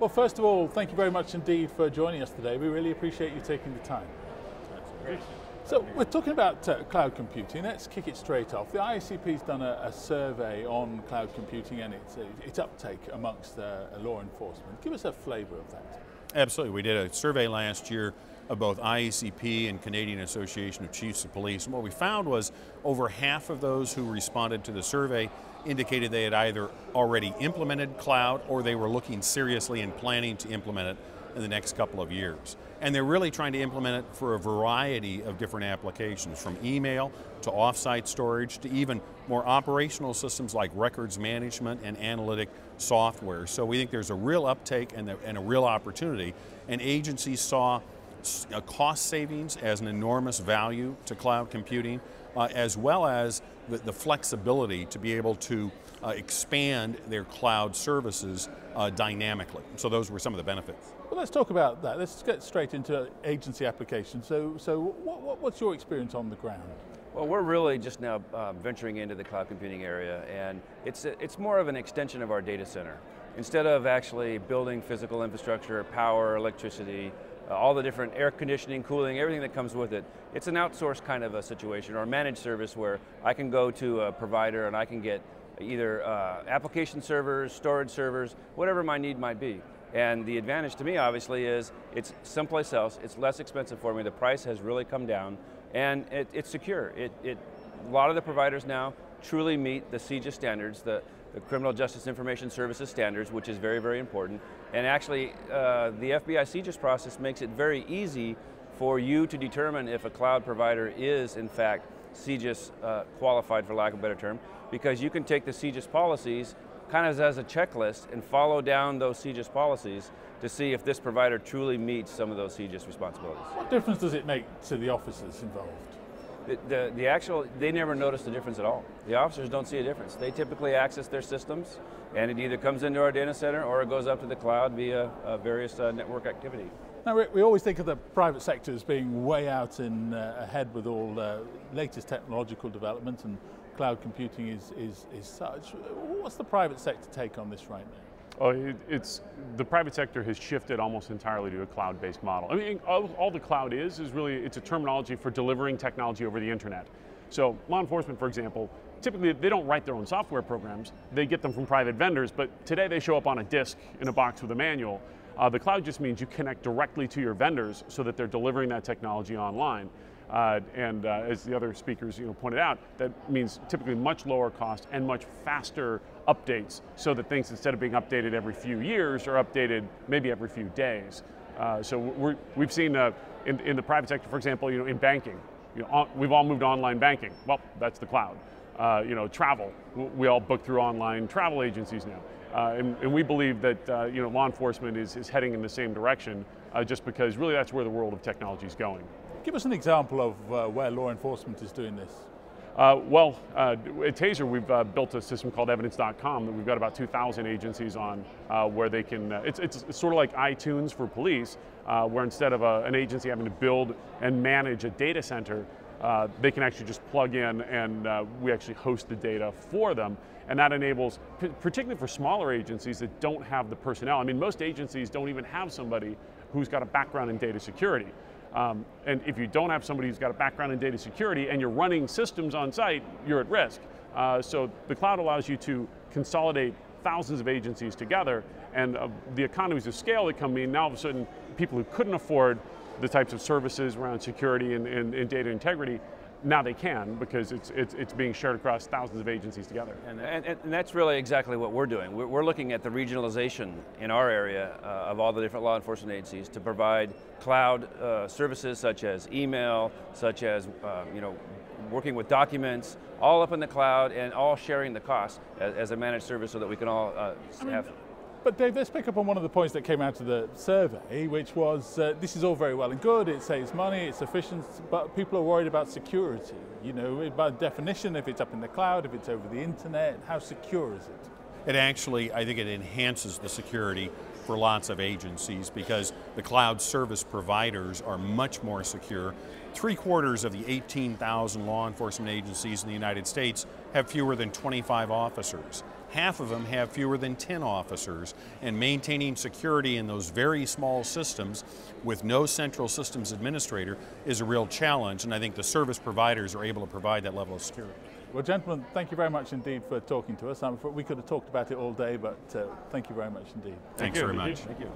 Well, first of all, thank you very much indeed for joining us today. We really appreciate you taking the time. That's great. So we're talking about cloud computing. Let's kick it straight off. The IACP's done a survey on cloud computing and its uptake amongst law enforcement. Give us a flavor of that. Absolutely. We did a survey last year of both IACP and Canadian Association of Chiefs of Police. And what we found was over half of those who responded to the survey indicated they had either already implemented cloud or they were looking seriously and planning to implement it in the next couple of years. And they're really trying to implement it for a variety of different applications, from email to offsite storage to even more operational systems like records management and analytic software. So we think there's a real uptake and a real opportunity, and agencies saw cost savings as an enormous value to cloud computing, as well as the flexibility to be able to expand their cloud services dynamically. So those were some of the benefits. Well, let's talk about that. Let's get straight into agency applications. So what's your experience on the ground? Well, we're really just now venturing into the cloud computing area, and it's more of an extension of our data center. Instead of actually building physical infrastructure, power, electricity, all the different air conditioning, cooling, everything that comes with it, it's an outsourced kind of a situation, or a managed service where I can go to a provider and I can get either application servers, storage servers, whatever my need might be. And the advantage to me, obviously, is it's someplace else, it's less expensive for me, the price has really come down, and it's secure. A lot of the providers now truly meet the CJIS standards, the Criminal Justice Information Services standards, which is very, very important. And actually, the FBI CJIS process makes it very easy for you to determine if a cloud provider is, in fact, CJIS qualified, for lack of a better term, because you can take the CJIS policies kind of as a checklist and follow down those CJIS policies to see if this provider truly meets some of those CJIS responsibilities. What difference does it make to the officers involved? They never notice the difference at all. The officers don't see a difference. They typically access their systems, and it either comes into our data center or it goes up to the cloud via various network activity. Now, we always think of the private sector as being way out ahead with all latest technological development, and cloud computing is such. What's the private sector take on this right now? Oh, the private sector has shifted almost entirely to a cloud-based model. I mean, all the cloud is really, it's a terminology for delivering technology over the internet. So law enforcement, for example, typically they don't write their own software programs, they get them from private vendors, but today they show up on a disk in a box with a manual. The cloud just means you connect directly to your vendors so that they're delivering that technology online. As the other speakers pointed out, that means typically much lower cost and much faster updates, so that things, instead of being updated every few years, are updated maybe every few days. So we've seen in the private sector, for example, in banking, we've all moved to online banking. Well, that's the cloud. Travel, we all book through online travel agencies now. And we believe that law enforcement is heading in the same direction, just because really that's where the world of technology is going. Give us an example of where law enforcement is doing this. At TASER, we've built a system called evidence.com that we've got about 2,000 agencies on, where they can, it's sort of like iTunes for police, where instead of an agency having to build and manage a data center, they can actually just plug in, and we actually host the data for them. And that enables, particularly for smaller agencies that don't have the personnel. I mean, most agencies don't even have somebody who's got a background in data security. And if you don't have somebody who's got a background in data security and you're running systems on site, you're at risk. So the cloud allows you to consolidate thousands of agencies together, and the economies of scale that come in, now all of a sudden people who couldn't afford the types of services around security and data integrity, now they can, because it's being shared across thousands of agencies together. And that's really exactly what we're doing. We're looking at the regionalization in our area of all the different law enforcement agencies to provide cloud services such as email, such as working with documents, all up in the cloud and all sharing the cost as a managed service so that we can all have. But Dave, let's pick up on one of the points that came out of the survey, which was this is all very well and good, it saves money, it's efficient, but people are worried about security. By definition, if it's up in the cloud, if it's over the internet, how secure is it? It actually, I think it enhances the security for lots of agencies, because the cloud service providers are much more secure. 3/4 of the 18,000 law enforcement agencies in the United States have fewer than 25 officers. half of them have fewer than 10 officers, and maintaining security in those very small systems with no central systems administrator is a real challenge, and I think the service providers are able to provide that level of security. Well, gentlemen, thank you very much indeed for talking to us. We could have talked about it all day, but thank you very much indeed. Thanks very much. Thank you.